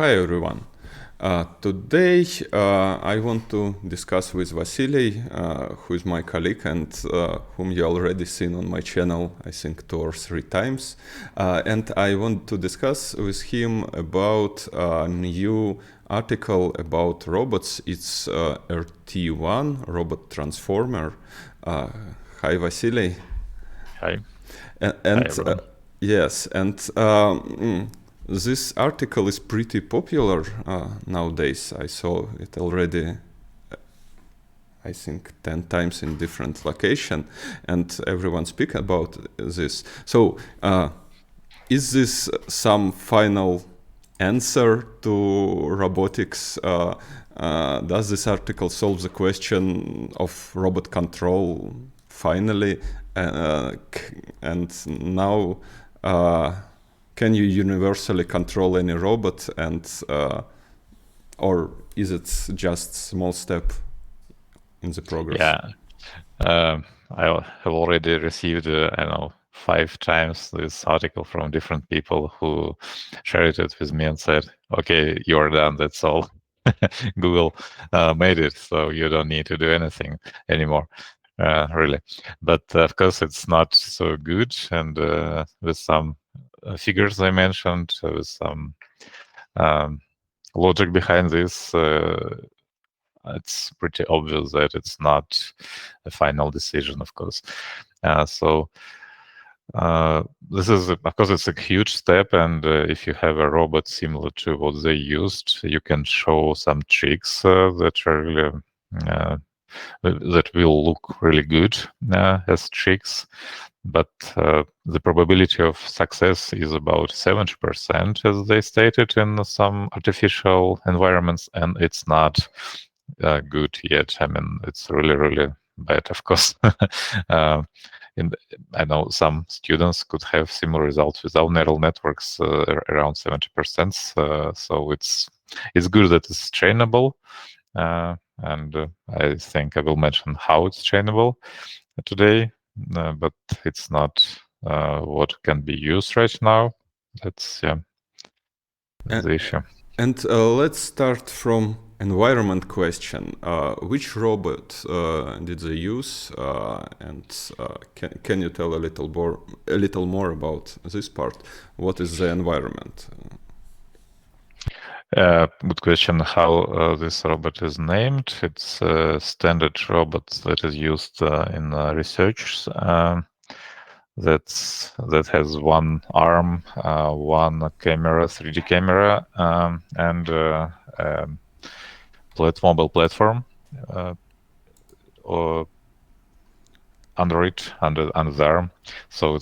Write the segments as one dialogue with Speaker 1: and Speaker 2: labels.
Speaker 1: Hi everyone. Today I want to discuss with Vasily, who is my colleague and whom you already seen on my channel, I think 2 or 3 times. And I want to discuss with him about a new article about robots. It's RT-1, Robot-Transformer. Hi Vasily.
Speaker 2: Hi.
Speaker 1: And,
Speaker 2: Hi, everyone.
Speaker 1: yes, and this article is pretty popular nowadays. I saw it already, I think, 10 times in different location, and everyone speak about this. So, is this some final answer to robotics? Does this article solve the question of robot control finally? And now, can you universally control any robot, and or is it just small step in the progress?
Speaker 2: Yeah, I have already received, I don't know, 5 times this article from different people who shared it with me and said, okay, you're done, that's all. Google made it, so you don't need to do anything anymore, really. But of course, it's not so good. And with some figures I mentioned, with some logic behind this, it's pretty obvious that it's not a final decision, of course. So this is, of course, it's a huge step. And if you have a robot similar to what they used, you can show some tricks that are really that will look really good as tricks. But the probability of success is about 70%, as they stated in some artificial environments, and it's not good yet. I mean, it's really, really bad, of course. I know some students could have similar results without neural networks, around 70%. So it's good that it's trainable. And I think I will mention how it's trainable today, but it's not what can be used right now. That's the issue.
Speaker 1: And let's start from environment question. Which robot did they use? And can you tell a little more about this part? What is the environment?
Speaker 2: Good question. How this robot is named? It's a standard robot that is used in research. That has one arm, one camera, 3D camera, and mobile platform or under it, under the arm. So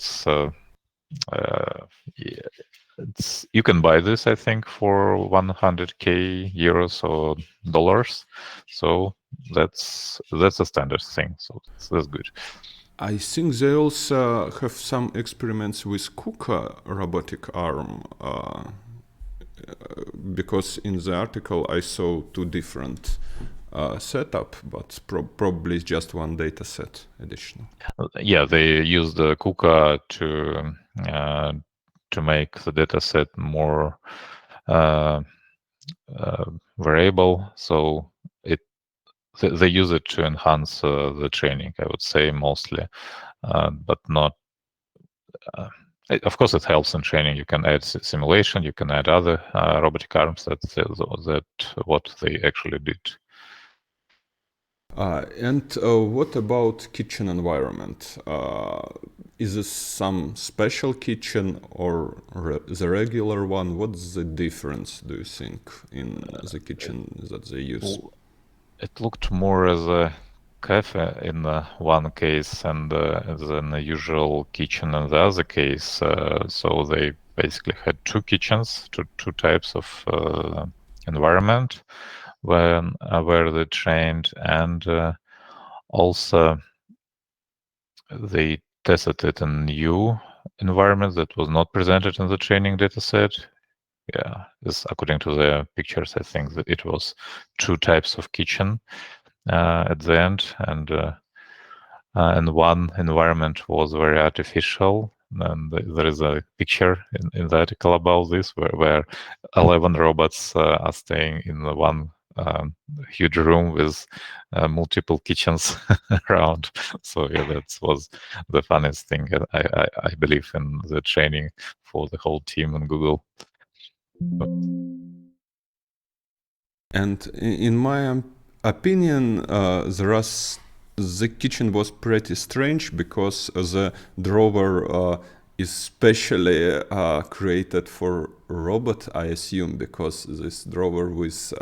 Speaker 2: you can buy this, I think, for 100K euros or dollars. So that's a standard thing. So that's good.
Speaker 1: I think they also have some experiments with KUKA robotic arm, because in the article I saw 2 different setup, but probably just one data set additional.
Speaker 2: Yeah, they use the KUKA to make the data set more variable. So they use it to enhance the training, I would say, mostly, but not. Of course, it helps in training. You can add simulation. You can add other robotic arms. That's what they actually did.
Speaker 1: And what about kitchen environment? Is this some special kitchen or the regular one? What's the difference, do you think, in the kitchen that they use?
Speaker 2: It looked more as a cafe in one case and than a usual kitchen in the other case. So they basically had 2 kitchens, two types of environment where they trained, and also they tested it in new environment that was not presented in the training dataset. Yeah, this according to the pictures, I think that it was 2 types of kitchen at the end, and one environment was very artificial, and there is a picture in the article about this where 11 robots are staying in one huge room with multiple kitchens around. So yeah, that was the funniest thing. I believe in the training for the whole team in Google.
Speaker 1: And in my opinion, the kitchen was pretty strange because the drawer is specially created for robot, I assume, because this drawer with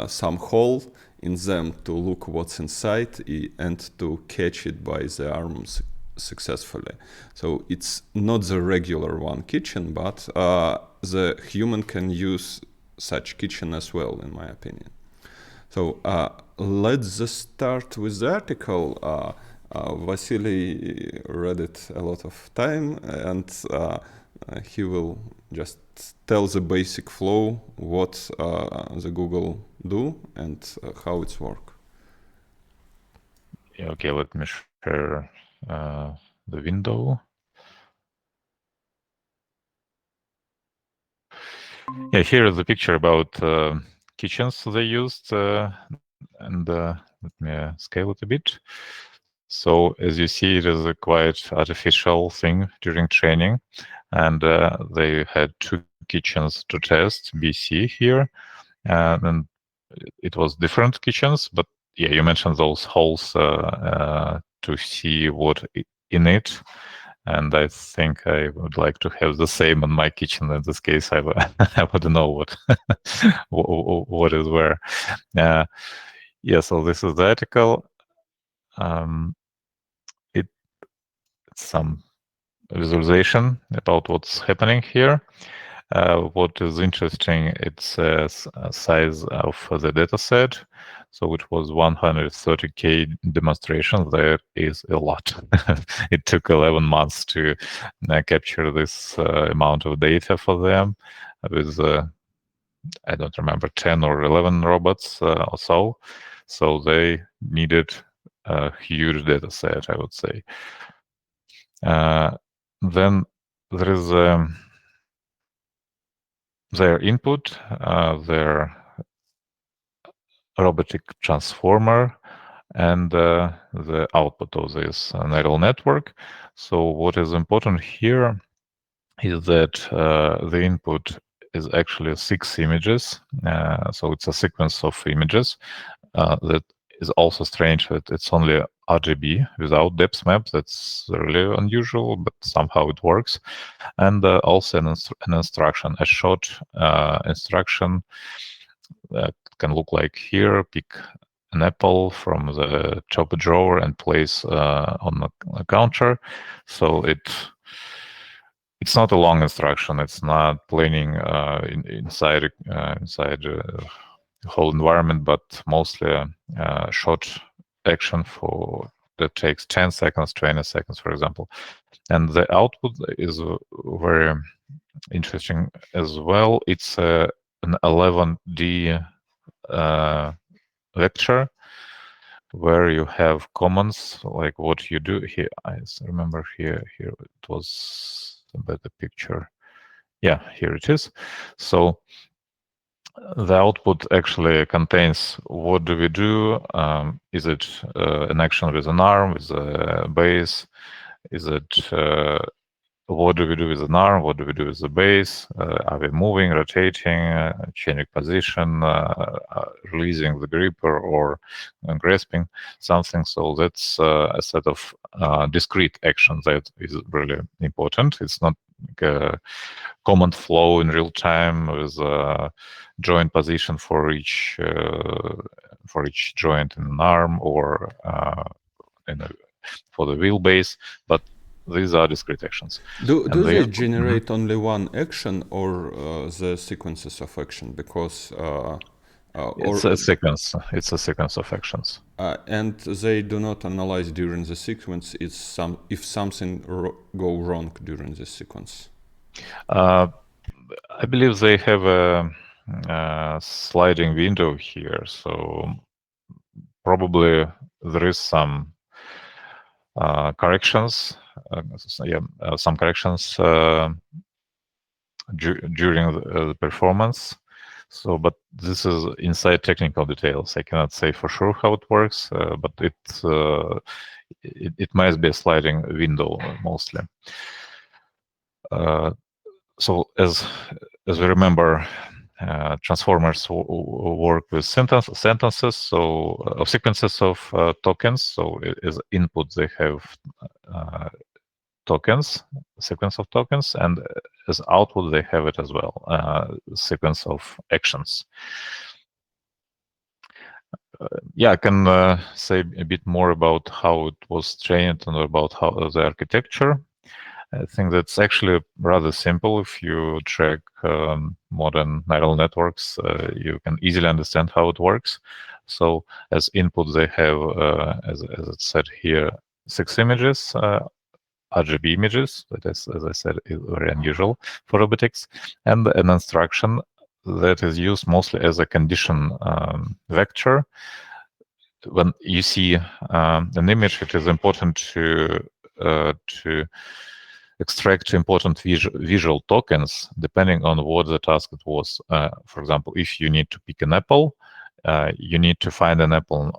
Speaker 1: some hole in them to look what's inside and to catch it by the arms successfully. So it's not the regular one kitchen, but the human can use such kitchen as well, in my opinion. So let's just start with the article. Vasily read it a lot of time, and he will just tell the basic flow, what the Google do and how it's work.
Speaker 2: Yeah, okay, let me share the window. Yeah, here is the picture about kitchens they used, and let me scale it a bit. So as you see, it is a quite artificial thing during training, and they had two kitchens to test, BC here, and it was different kitchens, but yeah, you mentioned those holes to see what in it. And I think I would like to have the same in my kitchen. In this case, I wouldn't know what what is where. Yeah, so this is the article. It's some visualization about what's happening here. What is interesting, it's a size of the data set. So it was 130K demonstrations. That is a lot. It took 11 months to capture this amount of data for them with, I don't remember, 10 or 11 robots or so. So they needed a huge data set, I would say. Then there is their input, their Robotics-Transformer, and the output of this neural network. So what is important here is that the input is actually 6 images. So it's a sequence of images that is also strange that it's only RGB without depth map. That's really unusual, but somehow it works. And also an instruction, a short instruction that can look like here: pick an apple from the top drawer and place on a counter. So it's not a long instruction. It's not planning inside the whole environment, but mostly a short action for that takes 10 seconds, 20 seconds, for example. And the output is very interesting as well. It's an 11D vector where you have commands like what you do here. I remember here it was a better picture. Yeah, here it is. So the output actually contains what do we do. Is it an action with an arm, with a base? Is it what do we do with an arm? What do we do with the base? Are we moving, rotating, changing position, releasing the gripper, or grasping something? So that's a set of discrete actions that is really important. It's not like a command flow in real time with a joint position for each joint in an arm or for the wheelbase, but these are discrete actions.
Speaker 1: Do they generate only one action or the sequences of action? Because
Speaker 2: it's a sequence. It's a sequence of actions.
Speaker 1: And they do not analyze during the sequence. It's if something go wrong during this sequence.
Speaker 2: I believe they have a sliding window here, so probably there is some corrections, some corrections during the performance. So, but this is inside technical details. I cannot say for sure how it works, but it might be a sliding window mostly. So as we remember, transformers work with sentences, so sequences of tokens. So as input, they have tokens, sequence of tokens, and as output, they have it as well, sequence of actions. Yeah, I can say a bit more about how it was trained and about how the architecture. I think that's actually rather simple. If you track modern neural networks, you can easily understand how it works. So as input, they have, as it said here, 6 images, RGB images. That is, as I said, is very unusual for robotics, and an instruction that is used mostly as a condition vector. When you see an image, it is important to extract important visual tokens depending on what the task it was. For example, if you need to pick an apple, you need to find an apple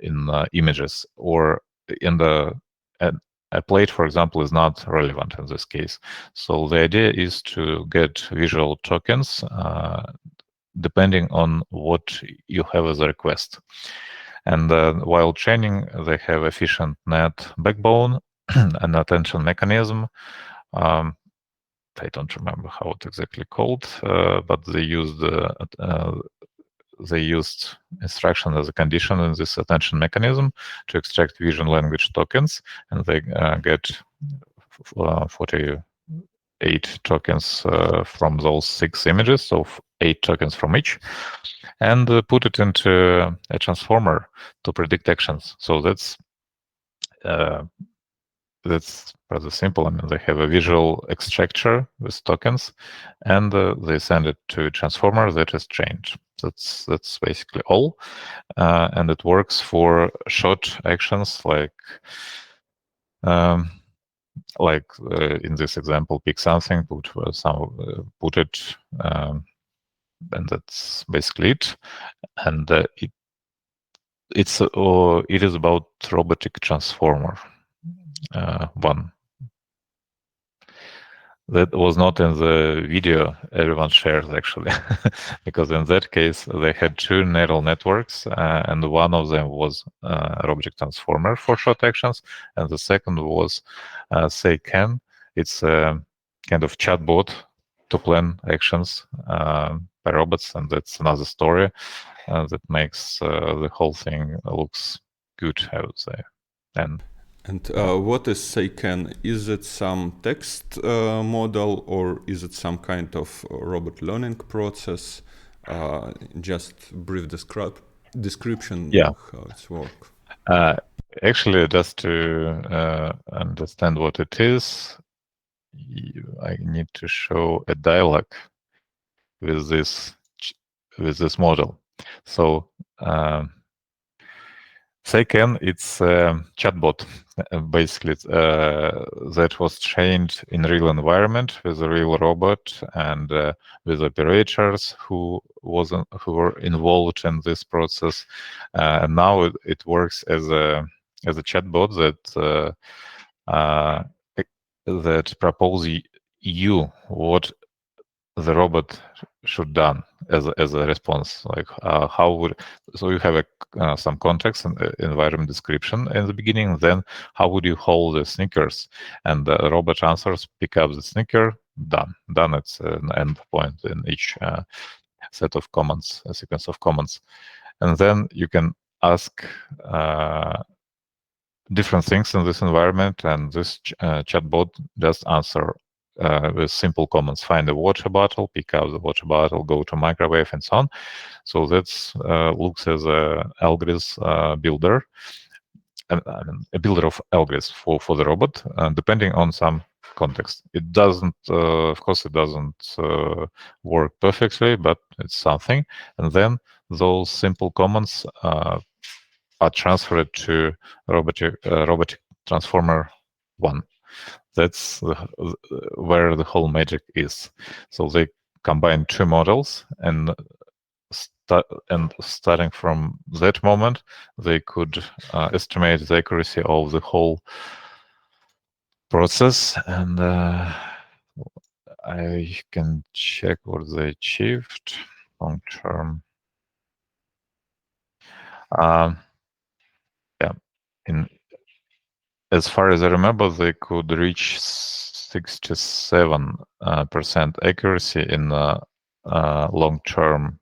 Speaker 2: in images, or in a plate, for example, is not relevant in this case. So the idea is to get visual tokens depending on what you have as a request. And while training, they have efficient net backbone and attention mechanism. I don't remember how it exactly called, but they used instruction as a condition in this attention mechanism to extract vision language tokens, and they get 48 tokens from those 6 images, so 8 tokens from each, and put it into a transformer to predict actions. So that's rather simple. I mean, they have a visual extractor with tokens, and they send it to a transformer that is trained. That's basically all, and it works for short actions like in this example, pick something, put it, and that's basically it. And it is about Robotic-Transformer 1. That was not in the video everyone shares, actually, because in that case, they had 2 neural networks, and one of them was Robotic-Transformer for short actions, and the second was SayCan. It's a kind of chatbot to plan actions by robots, and that's another story that makes the whole thing looks good, I would say. And
Speaker 1: what is SayCan? Is it some text model, or is it some kind of robot learning process? Just brief description how it's work.
Speaker 2: Actually, just to understand what it is, I need to show a dialogue with this model. So SayCan, it's a chatbot, basically, that was trained in real environment with a real robot and with operators who were involved in this process. And now it works as a chatbot that proposes you what the robot should done as a response. Like so you have some context and environment description in the beginning. Then how would you hold the sneakers? And the robot answers, pick up the sneaker. Done. It's an end point in each set of commands, a sequence of commands, and then you can ask different things in this environment, and this chatbot just answer with simple commands: find a water bottle, pick up the water bottle, go to microwave, and so on. So that's looks as a algorithm builder, and a builder of algorithms for the robot, depending on some context. It doesn't, of course, it doesn't work perfectly, but it's something. And then those simple commands are transferred to robotic Transformer 1. That's where the whole magic is. So they combine two models, and starting from that moment, they could estimate the accuracy of the whole process. And I can check what they achieved long term. Yeah, as far as I remember, they could reach 67% accuracy in long-term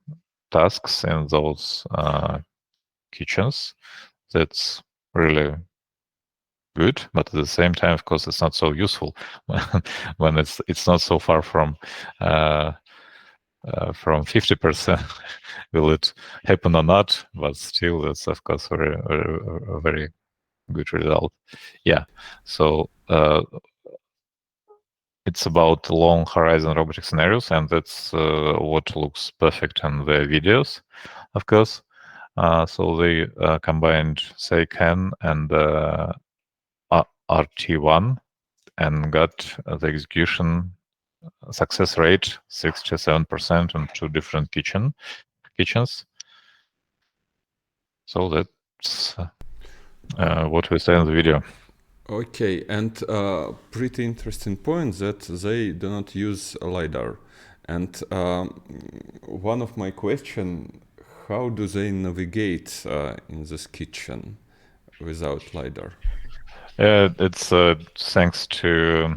Speaker 2: tasks in those kitchens. That's really good, but at the same time, of course, it's not so useful when it's not so far from 50%. Will it happen or not? But still, that's of course a very good result. Yeah. So it's about long horizon robotic scenarios, and that's what looks perfect in the videos, of course. So they combined SayCan and RT-1 and got the execution success rate 67% on two different kitchens. So that's what we say in the video.
Speaker 1: Okay, and pretty interesting point that they do not use a lidar. And one of my question, how do they navigate in this kitchen without lidar?
Speaker 2: It's thanks to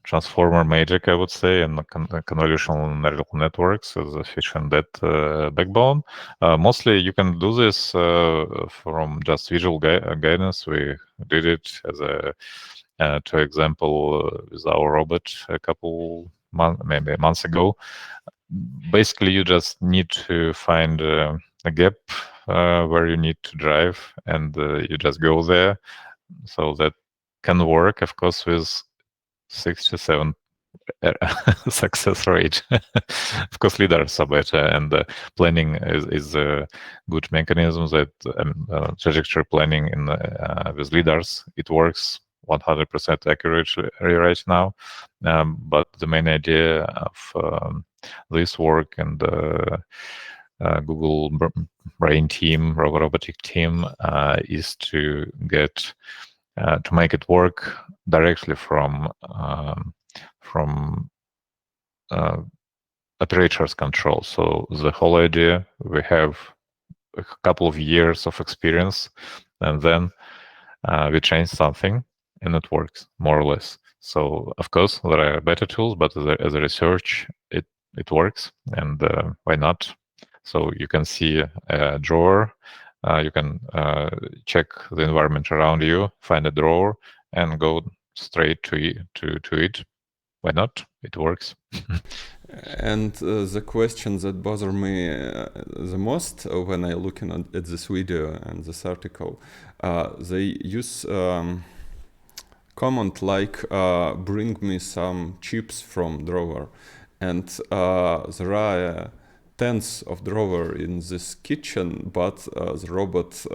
Speaker 2: transformer magic, I would say, and convolutional neural networks as a fish and that backbone. Mostly you can do this from just visual guidance. We did it as a to example with our robot a couple maybe months ago. Basically, you just need to find a gap where you need to drive, and you just go there. So that can work, of course, with 67 success rate. Of course, lidars are better, and planning is a good mechanism that trajectory planning in with lidars, it works 100% accurately right now. But the main idea of this work and Google Brain team, robotic team, is to get to make it work directly from operator's control. So the whole idea, we have a couple of years of experience, and then we change something, and it works more or less. So of course there are better tools, but as a research, it works, and why not? So you can see a drawer. You can check the environment around you, find a drawer, and go straight to it. Why not? It works.
Speaker 1: And the question that bother me the most when I looking at this video and this article, they use comment like bring me some chips from drawer, and there are tens of drawer in this kitchen, but the robot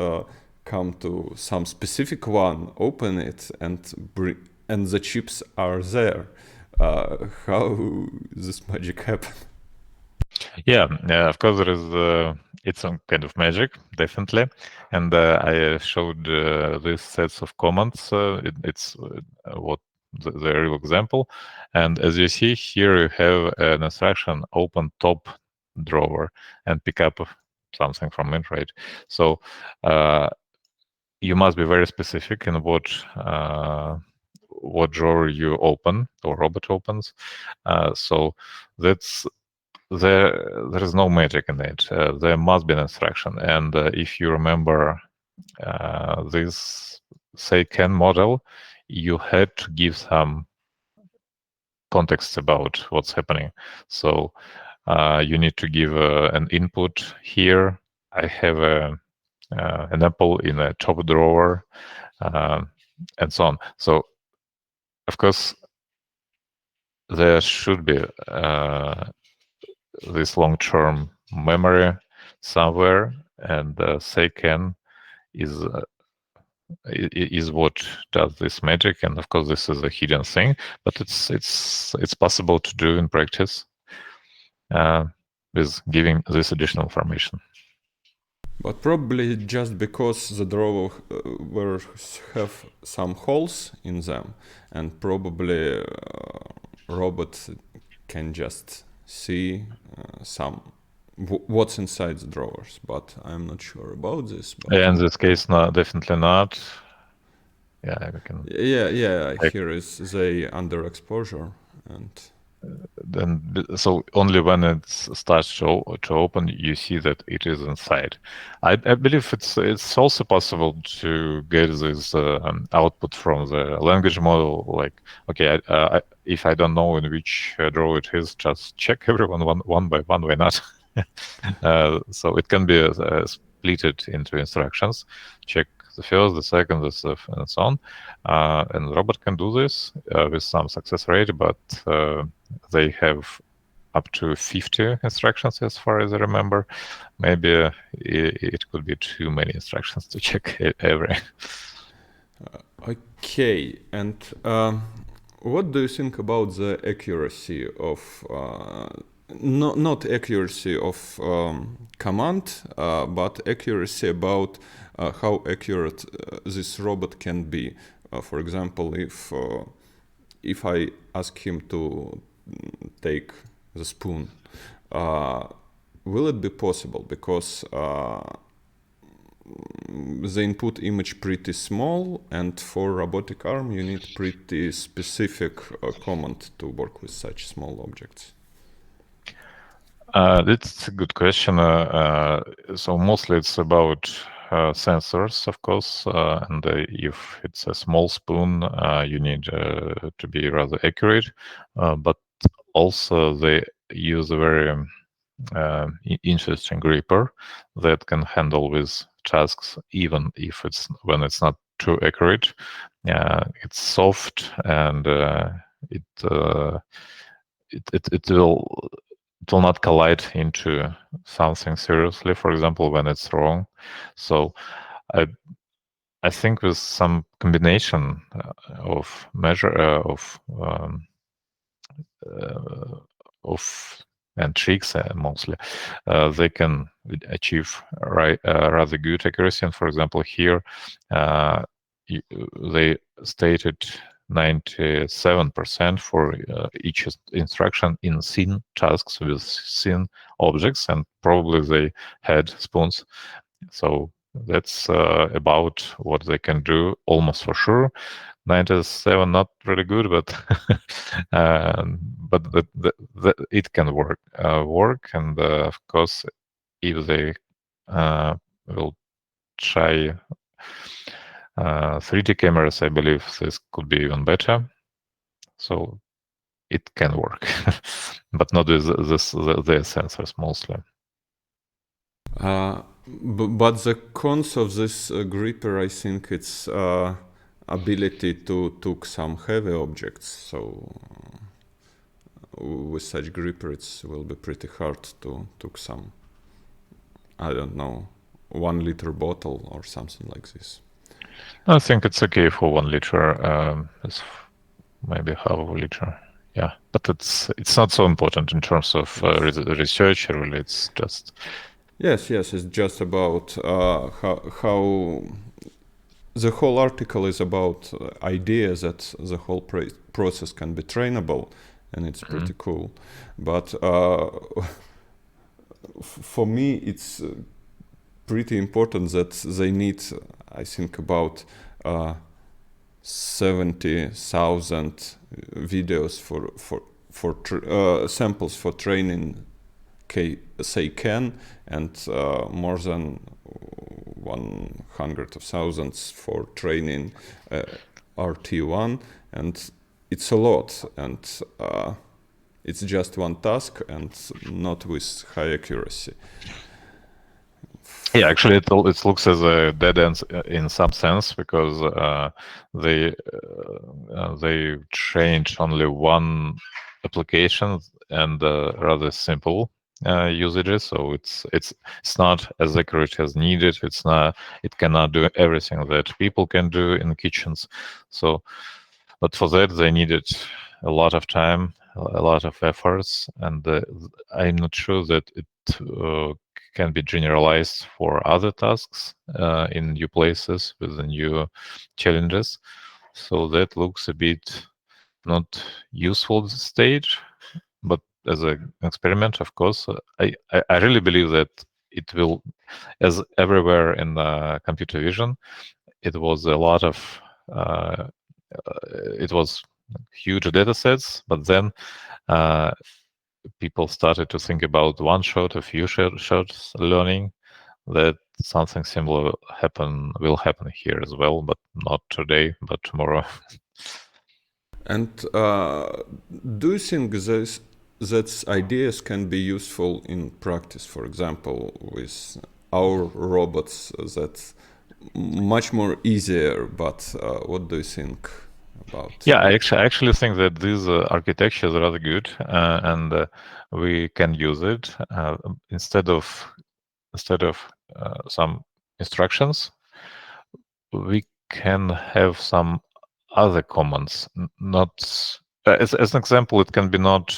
Speaker 1: come to some specific one, open it, and and the chips are there. How this magic happen?
Speaker 2: Yeah, of course there is. It's some kind of magic, definitely. And I showed these sets of commands. It's what the real example. And as you see here, you have an instruction: open top drawer and pick up something from it, right? So you must be very specific in what drawer you open or robot opens. So that's there is no magic in it. There must be an instruction. And if you remember this SayCan model, you had to give some context about what's happening. So you need to give an input here. I have an apple in a top drawer, and so on. So, of course, there should be this long-term memory somewhere, and SayCan is is what does this magic, and of course this is a hidden thing, but it's possible to do in practice with giving this additional information.
Speaker 1: But probably just because the drawers have some holes in them, and probably robot can just see what's inside the drawers. But I'm not sure about this. But
Speaker 2: In this case, no, definitely not. Yeah, we can.
Speaker 1: Yeah. Here is the underexposure, and
Speaker 2: then so only when it starts to open, you see that it is inside. I believe it's also possible to get this output from the language model. Like, okay, if I don't know in which drawer it is, just check everyone one by one. Why not? So it can be splitted into instructions. Check the first, the second, the third, and so on. And the robot can do this with some success rate, but they have up to 50 instructions as far as I remember. Maybe it could be too many instructions to check every.
Speaker 1: Okay, and what do you think about the accuracy of not accuracy of command, but accuracy about how accurate this robot can be? For example, if I ask him to take the spoon, will it be possible? Because the input image pretty small, and for robotic arm you need pretty specific command to work with such small objects.
Speaker 2: That's a good question. So mostly it's about sensors, of course, and if it's a small spoon, you need to be rather accurate, but also they use a very interesting gripper that can handle with tasks even if when it's not too accurate. It's soft, and it will not collide into something seriously, for example, when it's wrong. So I think with some combination of and tricks mostly, they can achieve rather good accuracy. And for example, here they stated 97% for each instruction in scene tasks with scene objects, and probably they had spoons. So that's about what they can do, almost for sure. 97, not really good, but it can work. And of course, if they will try 3D cameras, I believe this could be even better. So it can work, but not with the sensors mostly.
Speaker 1: But the cons of this gripper, I think it's ability to took some heavy objects. So with such gripper, it will be pretty hard to took some, I don't know, 1 liter bottle or something like this.
Speaker 2: I think it's okay for 1 liter. It's maybe half a liter. Yeah, but it's not so important in terms of research. Really, it's just
Speaker 1: yes. It's just about how the whole article is about idea that the whole process can be trainable, and it's pretty cool. But for me, it's pretty important that they need, I think, about 70,000 videos for samples for training SayCan, and more than 100,000 for training RT-1, and it's a lot, and it's just one task and not with high accuracy.
Speaker 2: Yeah, actually, it looks as a dead end in some sense, because they changed only one application, and rather simple. usages, so it's not as accurate as needed. It cannot do everything that people can do in kitchens. So, but for that they needed a lot of time, a lot of efforts, and I'm not sure that it can be generalized for other tasks in new places with the new challenges. So that looks a bit not useful at this stage, but as an experiment, of course, I really believe that it will, as everywhere in computer vision, it was a lot of it was huge data sets, but then people started to think about one shot, a few shots learning, that something similar will happen here as well, but not today, but tomorrow.
Speaker 1: And do you think that ideas can be useful in practice? For example, with our robots, that's much more easier. But what do you think about?
Speaker 2: Yeah, I actually think that this architecture is rather good, and we can use it instead of some instructions. We can have some other commands, not as an example. It can be not.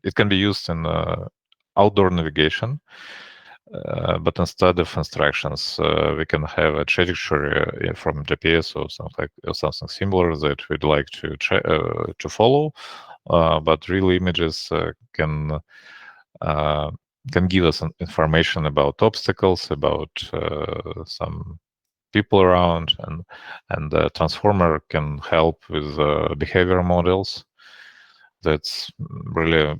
Speaker 2: It can be used in outdoor navigation, but instead of instructions, we can have a trajectory from GPS or something similar that we'd like to follow. But real images can give us information about obstacles, about some people around, and the transformer can help with behavior models. That's really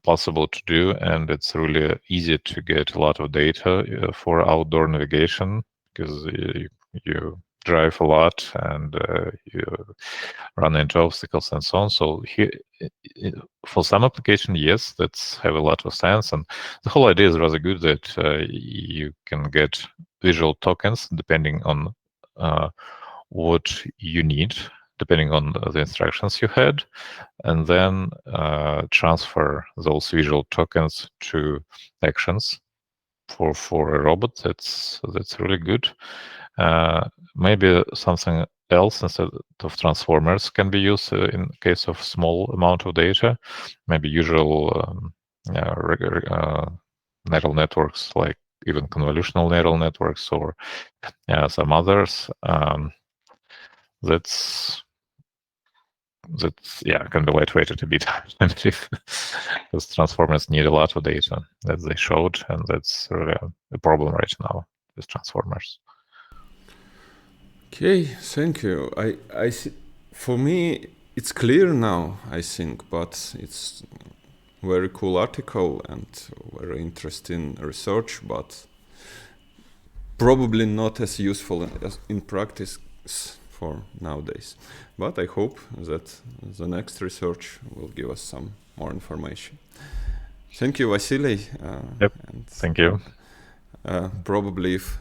Speaker 2: possible to do, and it's really easy to get a lot of data for outdoor navigation, because you drive a lot and you run into obstacles and so on. So here, for some application, yes, that's have a lot of sense, and the whole idea is rather good that you can get visual tokens depending on what you need, depending on the instructions you had, and then transfer those visual tokens to actions for a robot. That's really good. Maybe something else instead of transformers can be used in case of small amount of data. Maybe usual neural networks, like even convolutional neural networks, or some others. That's can be lightweighted a bit because transformers need a lot of data, that they showed, and that's really a problem right now with transformers.
Speaker 1: Okay, thank you. For me, it's clear now, I think, but it's very cool article and very interesting research, but probably not as useful as in practice for nowadays. But I hope that the next research will give us some more information. Thank you, Vasily.
Speaker 2: Yep. Thank you.
Speaker 1: Probably if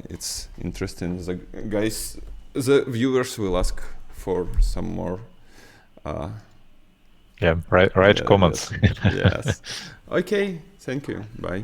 Speaker 1: it's interesting, the viewers will ask for some more.
Speaker 2: Right comments.
Speaker 1: Yes. Okay. Thank you. Bye.